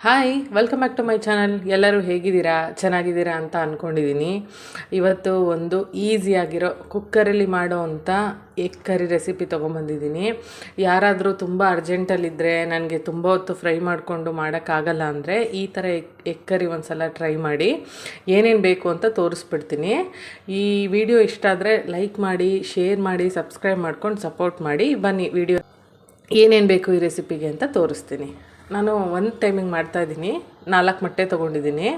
Hi welcome back to my channel. ಎಲ್ಲರೂ ಹೇಗಿದ್ದೀರಾ, ಚೆನ್ನಾಗಿದ್ದೀರಾ ಅಂತ ಅಂದ್ಕೊಂಡಿದ್ದೀನಿ. ಇವತ್ತು ಒಂದು ಈಸಿಯಾಗಿರೋ ಕುಕ್ಕರಲ್ಲಿ ಮಾಡೋ ಅಂಥ ಎಗ್ ಕರಿ ರೆಸಿಪಿ ತೊಗೊಂಬಂದಿದ್ದೀನಿ. ಯಾರಾದರೂ ತುಂಬ ಅರ್ಜೆಂಟಲ್ಲಿದ್ದರೆ, ನನಗೆ ತುಂಬ ಹೊತ್ತು ಫ್ರೈ ಮಾಡಿಕೊಂಡು ಮಾಡೋಕ್ಕಾಗಲ್ಲ ಅಂದರೆ ಈ ಥರ ಎಗ್ ಕರಿ ಒಂದು ಸಲ ಟ್ರೈ ಮಾಡಿ. ಏನೇನು ಬೇಕು ಅಂತ ತೋರಿಸ್ಬಿಡ್ತೀನಿ. ಈ ವಿಡಿಯೋ ಇಷ್ಟ ಆದರೆ ಲೈಕ್ ಮಾಡಿ, ಶೇರ್ ಮಾಡಿ, ಸಬ್ಸ್ಕ್ರೈಬ್ ಮಾಡ್ಕೊಂಡು ಸಪೋರ್ಟ್ ಮಾಡಿ. ಬನ್ನಿ ವಿಡಿಯೋ ಏನೇನು ಬೇಕು ಈ ರೆಸಿಪಿಗೆ ಅಂತ ತೋರಿಸ್ತೀನಿ. ನಾನು ಒಂದು ಟೈಮಿಂಗ್ ಮಾಡ್ತಾಯಿದ್ದೀನಿ. 4 ಮೊಟ್ಟೆ ತೊಗೊಂಡಿದ್ದೀನಿ.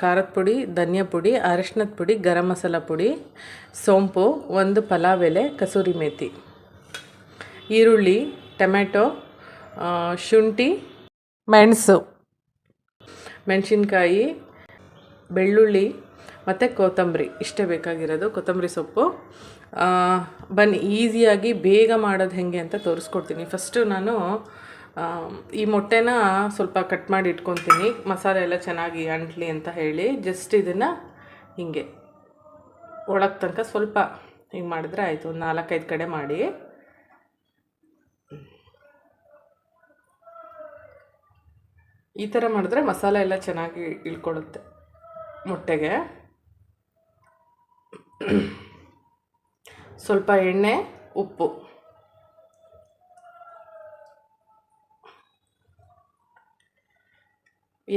ಖಾರದ ಪುಡಿ, ಧನಿಯಾ ಪುಡಿ, ಅರಶಿನದ ಪುಡಿ, ಗರಂ ಮಸಾಲ ಪುಡಿ, ಸೋಂಪು, 1 ಪಲಾವ್ ಎಲೆ, ಕಸೂರಿ ಮೇಥಿ, ಈರುಳ್ಳಿ, ಟೊಮೆಟೊ, ಶುಂಠಿ, ಮೆಣಸು, ಮೆಣಸಿನ್ಕಾಯಿ, ಬೆಳ್ಳುಳ್ಳಿ ಮತ್ತು ಕೊತ್ತಂಬರಿ. ಇಷ್ಟೇ ಬೇಕಾಗಿರೋದು, ಕೊತ್ತಂಬರಿ ಸೊಪ್ಪು. ಬನ್ನಿ ಈಸಿಯಾಗಿ ಬೇಗ ಮಾಡೋದು ಹೇಗೆ ಅಂತ ತೋರಿಸ್ಕೊಡ್ತೀನಿ. ಫಸ್ಟು ನಾನು ಈ ಮೊಟ್ಟೆನ ಸ್ವಲ್ಪ ಕಟ್ ಮಾಡಿ ಇಟ್ಕೊತೀನಿ, ಮಸಾಲೆ ಎಲ್ಲ ಚೆನ್ನಾಗಿ ಅಂಟ್ಲಿ ಅಂತ ಹೇಳಿ. ಜಸ್ಟ್ ಇದನ್ನು ಹೀಗೆ ಒಳಗೆ ತನಕ ಸ್ವಲ್ಪ ಹಿಂಗೆ ಮಾಡಿದ್ರೆ ಆಯಿತು. ಒಂದು 4-5 ಕಡೆ ಮಾಡಿ. ಈ ಥರ ಮಾಡಿದ್ರೆ ಮಸಾಲೆ ಎಲ್ಲ ಚೆನ್ನಾಗಿ ಇಳ್ಕೊಳ್ಳುತ್ತೆ ಮೊಟ್ಟೆಗೆ. ಸ್ವಲ್ಪ ಎಣ್ಣೆ, ಉಪ್ಪು.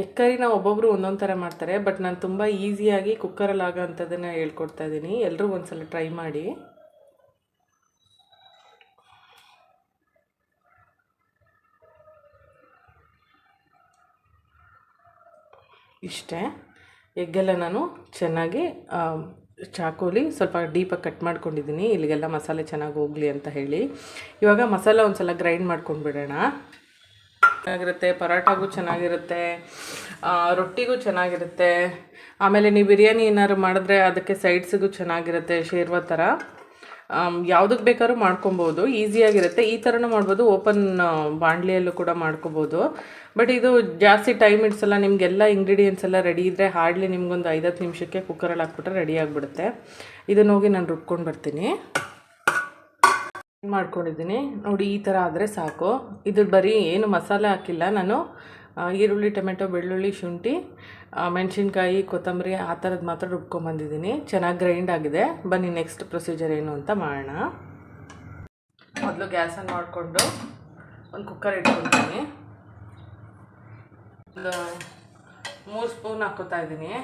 ಎಗ್ ಕರಿನ ಒಬ್ಬೊಬ್ಬರು ಒಂದೊಂದು ಥರ ಮಾಡ್ತಾರೆ, ಬಟ್ ನಾನು ತುಂಬ ಈಸಿಯಾಗಿ ಕುಕ್ಕರಲ್ಲಿ ಆಗೋ ಅಂಥದ್ದನ್ನು ಹೇಳ್ಕೊಡ್ತಾ ಇದ್ದೀನಿ. ಎಲ್ಲರೂ ಒಂದ್ಸಲ ಟ್ರೈ ಮಾಡಿ. ಇಷ್ಟೇ. ಎಗ್ಗೆಲ್ಲ ನಾನು ಚೆನ್ನಾಗಿ ಚಾಕುಲಿ ಸ್ವಲ್ಪ ಡೀಪಾಗಿ ಕಟ್ ಮಾಡ್ಕೊಂಡಿದ್ದೀನಿ, ಇಲ್ಲಿಗೆಲ್ಲ ಮಸಾಲೆ ಚೆನ್ನಾಗಿ ಹೋಗಲಿ ಅಂತ ಹೇಳಿ. ಇವಾಗ ಮಸಾಲ ಒಂದು ಸಲ ಗ್ರೈಂಡ್ ಮಾಡ್ಕೊಂಡು ಬಿಡೋಣ. ಚೆನ್ನಾಗಿರುತ್ತೆ, ಪರೋಟಾಗೂ ಚೆನ್ನಾಗಿರುತ್ತೆ, ರೊಟ್ಟಿಗೂ ಚೆನ್ನಾಗಿರುತ್ತೆ. ಆಮೇಲೆ ನೀವು ಬಿರಿಯಾನಿ ಏನಾದ್ರು ಮಾಡಿದ್ರೆ ಅದಕ್ಕೆ ಸೈಡ್ಸಿಗೂ ಚೆನ್ನಾಗಿರುತ್ತೆ, ಶೇರ್ವಾ ಥರ. ಯಾವುದಕ್ಕೆ ಬೇಕಾದ್ರೂ ಮಾಡ್ಕೊಬೋದು, ಈಸಿಯಾಗಿರುತ್ತೆ. ಈ ಥರನೂ ಮಾಡ್ಬೋದು, ಓಪನ್ ಬಾಣಲಿಯಲ್ಲೂ ಕೂಡ ಮಾಡ್ಕೊಬೋದು. ಬಟ್ ಇದು ಜಾಸ್ತಿ ಟೈಮ್ ಇಡ್ಸಲ್ಲ. ನಿಮಗೆಲ್ಲ ಇಂಗ್ರೀಡಿಯೆಂಟ್ಸ್ ಎಲ್ಲ ರೆಡಿ ಇದ್ದರೆ ಹಾರ್ಡ್ಲಿ ನಿಮ್ಗೊಂದು 5-10 ನಿಮಿಷಕ್ಕೆ ಕುಕ್ಕರಲ್ಲಿ ಹಾಕ್ಬಿಟ್ರೆ ರೆಡಿ ಆಗಿಬಿಡುತ್ತೆ. ಇದನ್ನು ಹೋಗಿ ನಾನು ರುಬ್ಕೊಂಡು ಬರ್ತೀನಿ. ಮಾಡ್ಕೊಂಡಿದ್ದೀನಿ ನೋಡಿ, ಈ ಥರ ಆದರೆ ಸಾಕು. ಇದು ಬರೀ ಏನು ಮಸಾಲೆ ಹಾಕಿಲ್ಲ ನಾನು. ಈರುಳ್ಳಿ, ಟೊಮೆಟೊ, ಬೆಳ್ಳುಳ್ಳಿ, ಶುಂಠಿ, ಮೆಣಸಿನ್ಕಾಯಿ, ಕೊತ್ತಂಬರಿ ಆ ಥರದ್ದು ಮಾತ್ರ ರುಬ್ಕೊಂಬಂದಿದ್ದೀನಿ. ಚೆನ್ನಾಗಿ ಗ್ರೈಂಡ್ ಆಗಿದೆ. ಬನ್ನಿ ನೆಕ್ಸ್ಟ್ ಪ್ರೊಸೀಜರ್ ಏನು ಅಂತ ಮಾಡೋಣ. ಮೊದಲು ಗ್ಯಾಸನ್ನು ಮಾಡಿಕೊಂಡು ಒಂದು ಕುಕ್ಕರ್ ಇಟ್ಕೊತೀನಿ. ಒಂದು 3 ಸ್ಪೂನ್ ಹಾಕೋತಾ ಇದ್ದೀನಿ.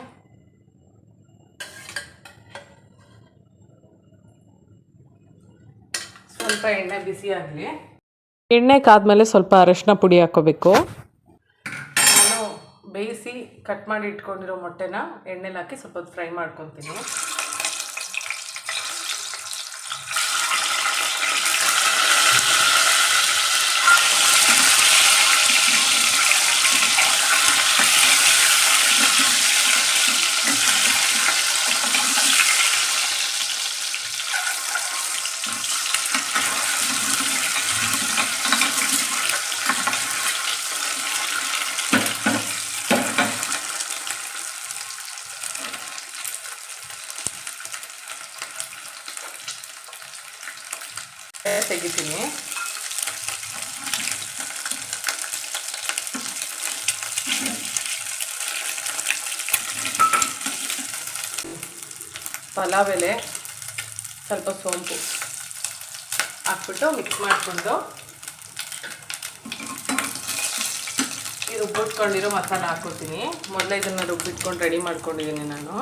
ಸ್ವಲ್ಪ ಎಣ್ಣೆ ಬಿಸಿ ಆಗಲಿ. ಎಣ್ಣೆ ಕಾದ್ಮೇಲೆ ಸ್ವಲ್ಪ ಅರಶಿನ ಪುಡಿ ಹಾಕ್ಕೋಬೇಕು. ನಾನು ಬೇಯಿಸಿ ಕಟ್ ಮಾಡಿ ಇಟ್ಕೊಂಡಿರೋ ಮೊಟ್ಟೆನ ಎಣ್ಣೆಲಿ ಹಾಕಿ ಸ್ವಲ್ಪ ಹೊತ್ತು ಫ್ರೈ ಮಾಡ್ಕೊತೀನಿ. ತೆಗಿತೀನಿ. ಪಲಾವ್ ಎಲೆ, ಸ್ವಲ್ಪ ಸೋಂಪು ಹಾಕ್ಬಿಟ್ಟು ಮಿಕ್ಸ್ ಮಾಡಿಕೊಂಡು ಈ ರುಬ್ಬಿಟ್ಕೊಂಡಿರೋ ಮಸಾಲ ಹಾಕ್ಕೊತೀನಿ. ಮೊದಲೇ ಇದನ್ನು ರುಬ್ಬಿಟ್ಕೊಂಡು ರೆಡಿ ಮಾಡ್ಕೊಂಡಿದ್ದೀನಿ ನಾನು.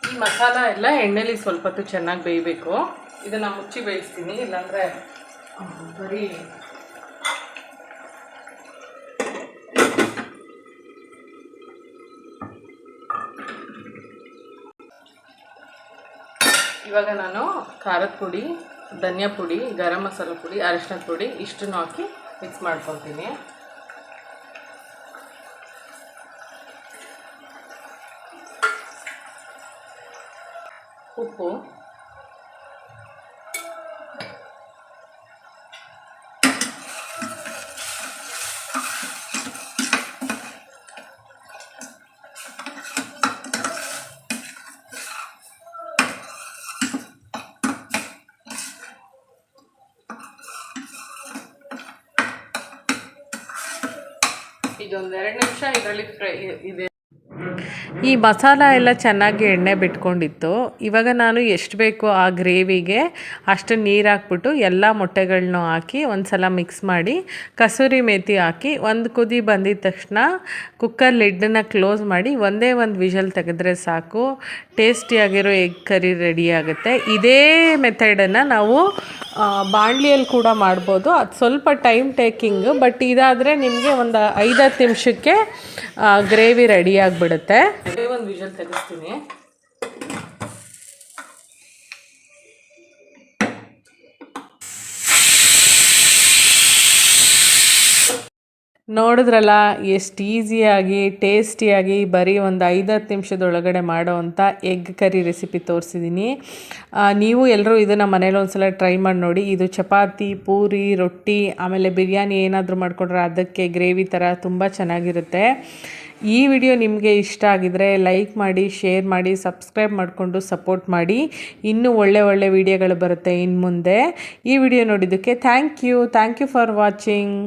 ಈ ಮಸಾಲ ಎಲ್ಲ ಎಣ್ಣೆಲಿ ಸ್ವಲ್ಪ ಹೊತ್ತು ಚೆನ್ನಾಗಿ ಬೇಯಬೇಕು. ಇದನ್ನು ಮುಚ್ಚಿ ಬೇಯಿಸ್ತೀನಿ, ಇಲ್ಲಾಂದರೆ ಬರೀ ಇವಾಗ ನಾನು ಖಾರದ ಪುಡಿ, ಧನಿಯಾ ಪುಡಿ, ಗರಂ ಮಸಾಲ ಪುಡಿ, ಅರಿಶಿನದ ಪುಡಿ ಇಷ್ಟನ್ನು ಹಾಕಿ ಮಿಕ್ಸ್ ಮಾಡ್ಕೊತೀನಿ. ಉಪ್ಪು, ಇದೊಂದು 2 ನಿಮಿಷ ಇದರಲ್ಲಿ ಫ್ರೈ ಇದೆ. ಈ ಮಸಾಲ ಎಲ್ಲ ಚೆನ್ನಾಗಿ ಎಣ್ಣೆ ಬಿಟ್ಕೊಂಡಿತ್ತು. ಇವಾಗ ನಾನು ಎಷ್ಟು ಬೇಕೋ ಆ ಗ್ರೇವಿಗೆ ಅಷ್ಟು ನೀರು ಹಾಕ್ಬಿಟ್ಟು ಎಲ್ಲ ಮೊಟ್ಟೆಗಳನ್ನೂ ಹಾಕಿ ಒಂದು ಸಲ ಮಿಕ್ಸ್ ಮಾಡಿ ಕಸೂರಿ ಮೇಥಿ ಹಾಕಿ ಒಂದು ಕುದಿ ಬಂದಿದ ತಕ್ಷಣ ಕುಕ್ಕರ್ ಲಿಡ್ಡನ್ನು ಕ್ಲೋಸ್ ಮಾಡಿ ಒಂದೇ ಒಂದು ವಿಷಲ್ ತೆಗೆದ್ರೆ ಸಾಕು. ಟೇಸ್ಟಿಯಾಗಿರೋ ಎಗ್ ಕರಿ ರೆಡಿ ಆಗುತ್ತೆ. ಇದೇ ಮೆಥಡನ್ನು ನಾವು ಬಾಣಲಿಯಲ್ಲಿ ಕೂಡ ಮಾಡ್ಬೋದು. ಅದು ಸ್ವಲ್ಪ ಟೈಮ್ ಟೇಕಿಂಗ್, ಬಟ್ ಇದಾದರೆ ನಿಮಗೆ ಒಂದು 5-10 ನಿಮಿಷಕ್ಕೆ ಗ್ರೇವಿ ರೆಡಿ ಆಗಿಬಿಡುತ್ತೆ. ಒಂದು ವಿಷಲ್ ತೆಗಿಸ್ತೀನಿ. ನೋಡಿದ್ರಲ್ಲ ಎಷ್ಟು ಈಸಿಯಾಗಿ ಟೇಸ್ಟಿಯಾಗಿ ಬರೀ ಒಂದು 5-10 ನಿಮಿಷದೊಳಗಡೆ ಮಾಡೋವಂಥ ಎಗ್ ಕರಿ ರೆಸಿಪಿ ತೋರಿಸಿದ್ದೀನಿ. ನೀವು ಎಲ್ಲರೂ ಇದನ್ನು ಮನೇಲಿ ಒಂದ್ಸಲ ಟ್ರೈ ಮಾಡಿ ನೋಡಿ. ಇದು ಚಪಾತಿ, ಪೂರಿ, ರೊಟ್ಟಿ, ಆಮೇಲೆ ಬಿರಿಯಾನಿ ಏನಾದರೂ ಮಾಡಿಕೊಂಡ್ರೆ ಅದಕ್ಕೆ ಗ್ರೇವಿ ಥರ ತುಂಬ ಚೆನ್ನಾಗಿರುತ್ತೆ. ಈ ವಿಡಿಯೋ ನಿಮಗೆ ಇಷ್ಟ ಆಗಿದರೆ ಲೈಕ್ ಮಾಡಿ, ಶೇರ್ ಮಾಡಿ, ಸಬ್ಸ್ಕ್ರೈಬ್ ಮಾಡಿಕೊಂಡು ಸಪೋರ್ಟ್ ಮಾಡಿ. ಇನ್ನೂ ಒಳ್ಳೆ ವಿಡಿಯೋಗಳು ಬರುತ್ತೆ ಇನ್ನು ಮುಂದೆ. ಈ ವಿಡಿಯೋ ನೋಡಿದ್ದಕ್ಕೆ ಥ್ಯಾಂಕ್ ಯು ಫಾರ್ ವಾಚಿಂಗ್.